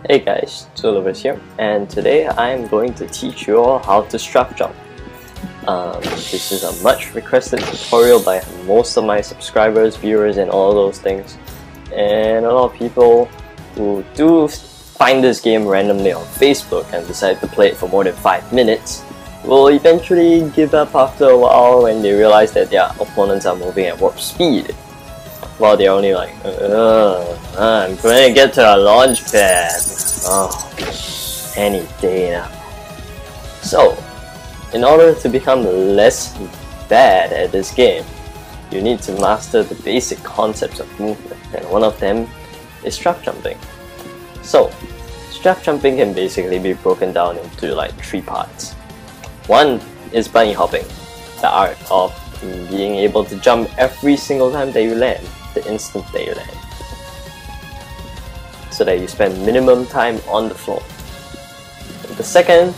Hey guys, Zulivers here, and today I am going to teach you all how to strafe jump. This is a much requested tutorial by most of my subscribers, viewers, and all those things. And a lot of people who do find this game randomly on Facebook and decide to play it for more than 5 minutes will eventually give up after a while when they realize that their opponents are moving at warp speed. While they're only like, I'm going to get to a launch pad. Oh, any day now. So, in order to become less bad at this game, you need to master the basic concepts of movement, and one of them is strafe jumping. So, strafe jumping can basically be broken down into like 3 parts. One is bunny hopping, the art of being able to jump every single time that you land, the instant that you land, so that you spend minimum time on the floor. The second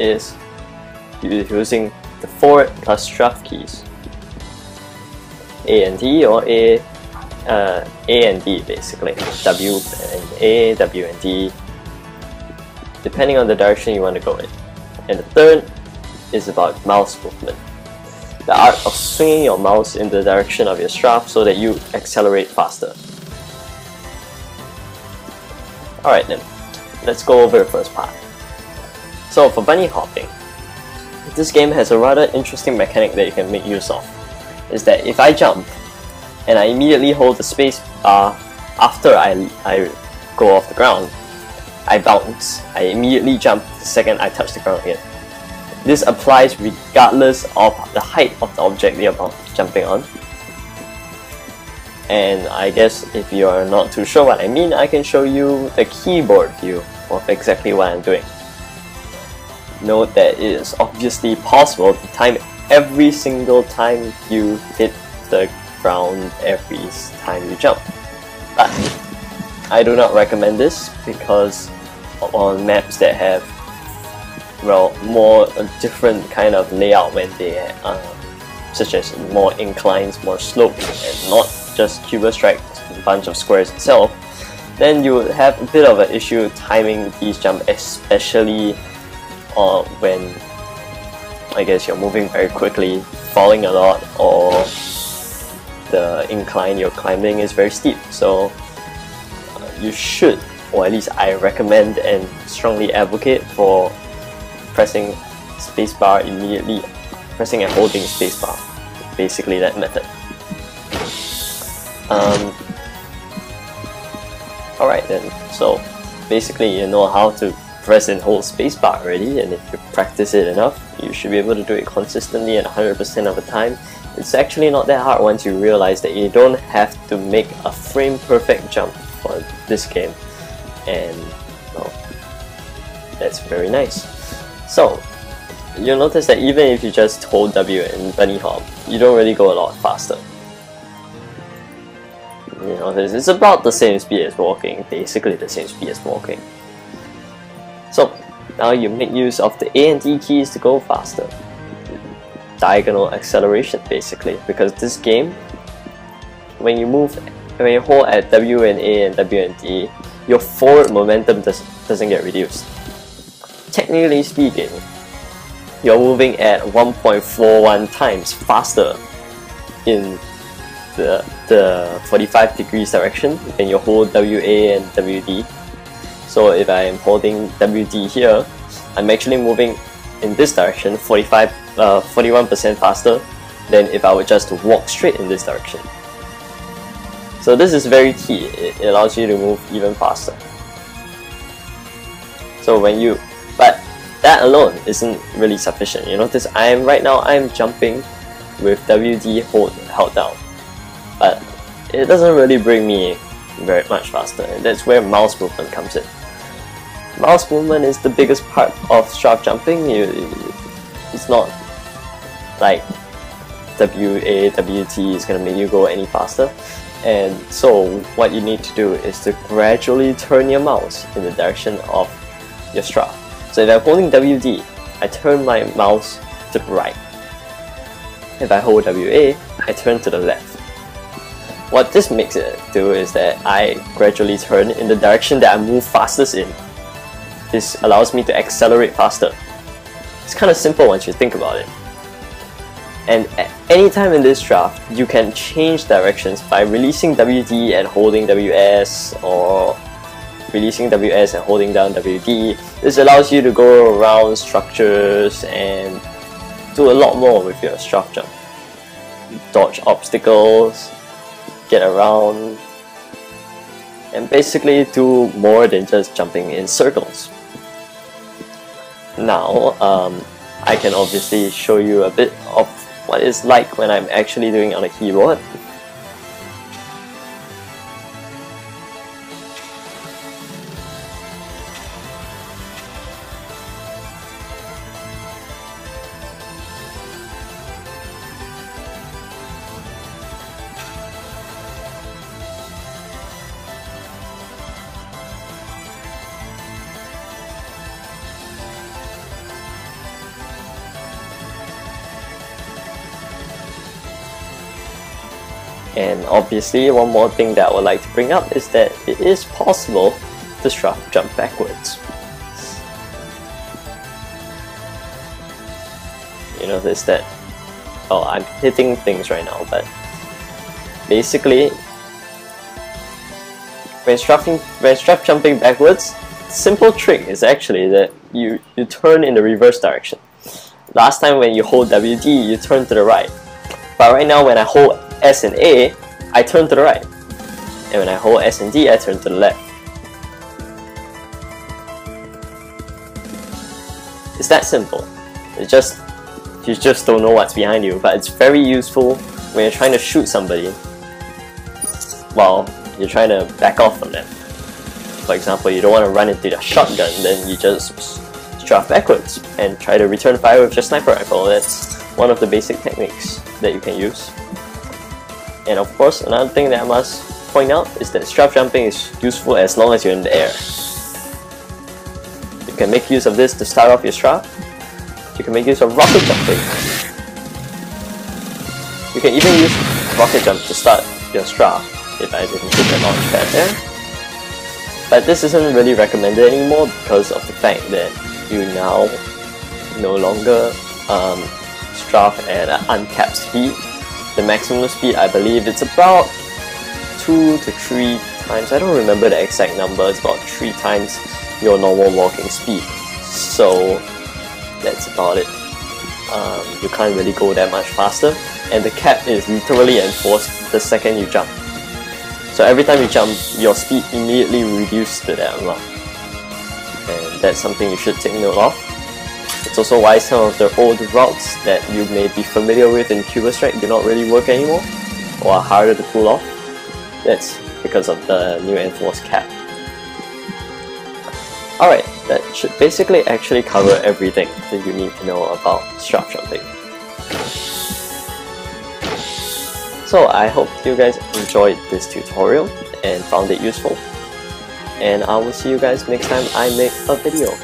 is using the forward plus strafe keys, A and D, or A and D basically, W and A, W and D, depending on the direction you want to go in. And the third is about mouse movement, the art of swinging your mouse in the direction of your strafe so that you accelerate faster. Alright then, let's go over the first part. So for bunny hopping, this game has a rather interesting mechanic that you can make use of. Is that if I jump and I immediately hold the space bar after I go off the ground, I bounce. I immediately jump the second I touch the ground again. This applies regardless of the height of the object you're jumping on. And I guess if you are not too sure what I mean, I can show you the keyboard view of exactly what I'm doing. Note that it is obviously possible to time every single time you hit the ground every time you jump. But I do not recommend this because on maps that have more a different kind of layout when they such as more inclines, more slopes, and not just UberStrike, a bunch of squares itself, then you would have a bit of an issue timing these jumps, especially when I guess you're moving very quickly, falling a lot, or the incline you're climbing is very steep. So you should, or at least I recommend and strongly advocate for pressing spacebar immediately, pressing and holding spacebar, basically that method. Alright then, so basically you know how to press and hold spacebar already, and if you practice it enough, you should be able to do it consistently and 100% of the time. It's actually not that hard once you realize that you don't have to make a frame perfect jump for this game, and well, that's very nice. So you'll notice that even if you just hold W and bunny hop, you don't really go a lot faster. You know, it's about the same speed as walking, basically the same speed as walking. So now you make use of the A and D keys to go faster. Diagonal acceleration basically, because this game, when you hold at W and A and W and D, your forward momentum doesn't get reduced. Technically speaking, you're moving at 1.41 times faster in the 45 degrees direction when you hold WA and WD. So if I am holding WD here, I'm actually moving in this direction 41% faster than if I were just to walk straight in this direction. So this is very key. It allows you to move even faster. So but that alone isn't really sufficient. You notice right now I'm jumping with WD held down, but it doesn't really bring me very much faster, and that's where mouse movement comes in. Mouse movement is the biggest part of strafe jumping. It's not like WA, WT is going to make you go any faster. And so what you need to do is to gradually turn your mouse in the direction of your strafe. So if I'm holding WD, I turn my mouse to the right. If I hold WA, I turn to the left. what this makes it do is that I gradually turn in the direction that I move fastest in. This allows me to accelerate faster. It's kind of simple once you think about it. And at any time in this draft, you can change directions by releasing WD and holding WS, or releasing WS and holding down WD. This allows you to go around structures and do a lot more with your strafe jump. Dodge obstacles, get around, and basically do more than just jumping in circles. Now, I can obviously show you a bit of what it's like when I'm actually doing it on a keyboard. And obviously, one more thing that I would like to bring up is that it is possible to strafe jump backwards. You notice that, oh, I'm hitting things right now, but basically, when strafe jumping backwards, simple trick is actually that you turn in the reverse direction. Last time when you hold WD, you turn to the right. But right now when I hold S and A, I turn to the right. And when I hold S and D, I turn to the left. It's that simple. You just don't know what's behind you, but it's very useful when you're trying to shoot somebody while you're trying to back off from them. For example, you don't want to run into the shotgun, then you just strafe backwards and try to return fire with your sniper rifle. That's one of the basic techniques that you can use. And of course, another thing that I must point out is that strafe jumping is useful as long as you're in the air. You can make use of this to start off your strafe. You can make use of rocket jumping. You can even use rocket jump to start your strafe, if I didn't put the launch pad there. But this isn't really recommended anymore because of the fact that you now no longer strafe at an uncapped speed. The maximum speed, I believe it's about 2 to 3 times, I don't remember the exact number, it's about 3 times your normal walking speed. So that's about it. You can't really go that much faster, and the cap is literally enforced the second you jump. So every time you jump, your speed immediately reduces to that amount. And that's something you should take note of. It's also why some of the old routes that you may be familiar with in UberStrike do not really work anymore, or are harder to pull off. That's because of the new enforced cap. Alright, that should basically actually cover everything that you need to know about strafe jumping. So I hope you guys enjoyed this tutorial and found it useful. And I will see you guys next time I make a video.